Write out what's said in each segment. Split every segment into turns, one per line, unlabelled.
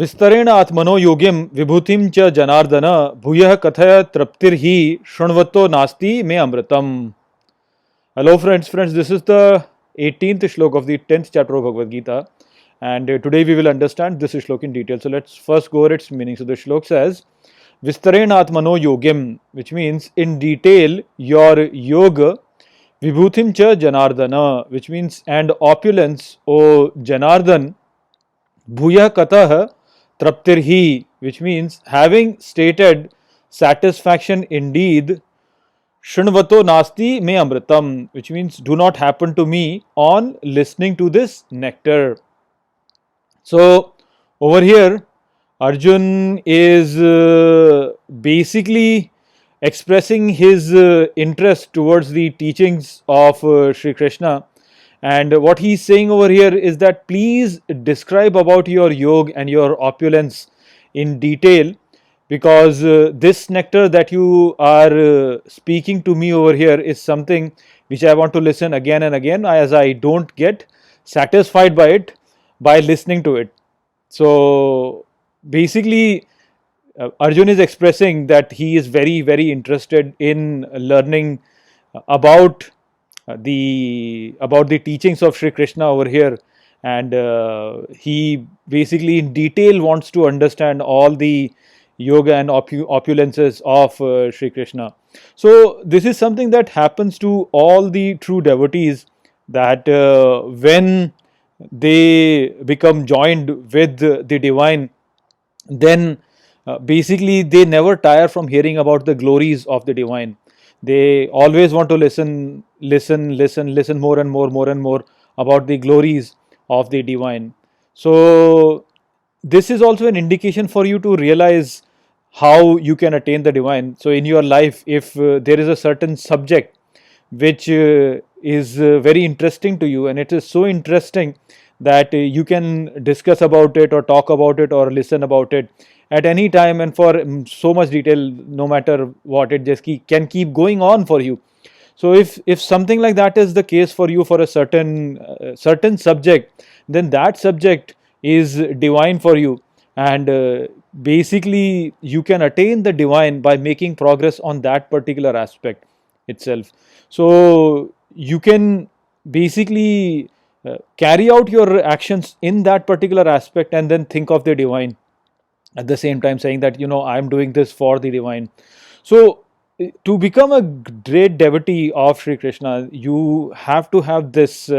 विस्तरेण आत्मनो योगिम विभूतिम च जनार्दन भूयः कथय तृप्तिर्हि शृण्वतो नास्ति मे अमृतम. Hello friends, this is the 18th shlok of the 10th chapter of Bhagavad Gita, and today we will understand this shlok in detail. So let's first go over its meaning. So the shlok says, Vistarena Atmano Yogim, which means in detail your yoga, Vibhutim cha Janardana, which means and opulence, O Janardan, Bhuya Katah Traptirhi, which means having stated satisfaction indeed, Shrunvato Nasti Me Amritam, which means do not happen to me on listening to this nectar. So, over here, Arjun is basically expressing his interest towards the teachings of Sri Krishna. And what he's saying over here is that please describe about your yoga and your opulence in detail, because this nectar that you are speaking to me over here is something which I want to listen again and again, as I don't get satisfied by it by listening to it. So basically, Arjun is expressing that he is very interested in learning about the teachings of Sri Krishna over here, and he basically in detail wants to understand all the yoga and opulences of Sri Krishna. So this is something that happens to all the true devotees, that when they become joined with the divine, then basically they never tire from hearing about the glories of the divine. They always want to listen more and more about the glories of the divine. So this is also an indication for you to realize how you can attain the divine. So in your life, if there is a certain subject which is very interesting to you, and it is so interesting that you can discuss about it or talk about it or listen about it at any time and for so much detail, no matter what, it just can keep going on for you. So if something like that is the case for you for a certain subject, then that subject is divine for you, and basically you can attain the divine by making progress on that particular aspect itself. So you can basically carry out your actions in that particular aspect and then think of the divine at the same time, saying that I'm doing this for the divine. So to become a great devotee of Sri Krishna, you have to have this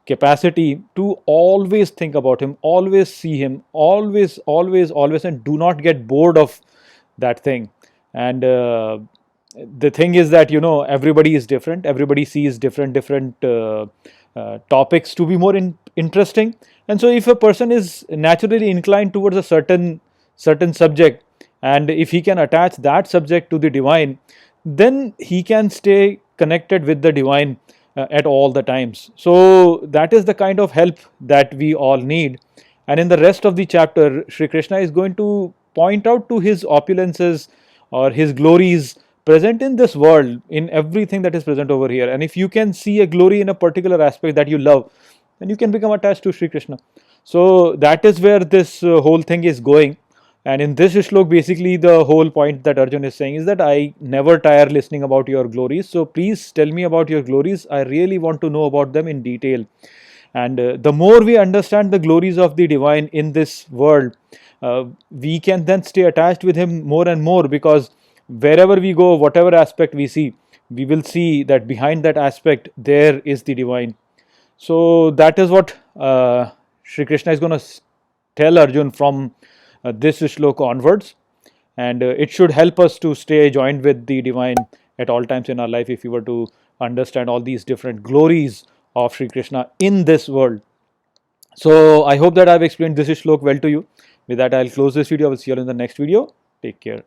capacity to always think about him, always see him, always, and do not get bored of that thing. And the thing is that everybody is different. Everybody sees different topics to be more interesting. And so if a person is naturally inclined towards a certain subject, and if he can attach that subject to the divine, then he can stay connected with the divine at all the times. So that is the kind of help that we all need. And in the rest of the chapter, Sri Krishna is going to point out to his opulences or his glories present in this world, in everything that is present over here. And if you can see a glory in a particular aspect that you love, then you can become attached to Sri Krishna. So that is where this whole thing is going. And in this shlok, basically the whole point that Arjun is saying is that I never tire listening about your glories. So please tell me about your glories. I really want to know about them in detail. And the more we understand the glories of the divine in this world, we can then stay attached with him more and more, because wherever we go, whatever aspect we see, we will see that behind that aspect there is the divine. So that is what Sri Krishna is going to tell Arjun from this shlok onwards, and it should help us to stay joined with the divine at all times in our life, if we were to understand all these different glories of Sri Krishna in this world. So I hope that I've explained this shlok well to you. With that, I'll close this video. I will see you all in the next video. Take care.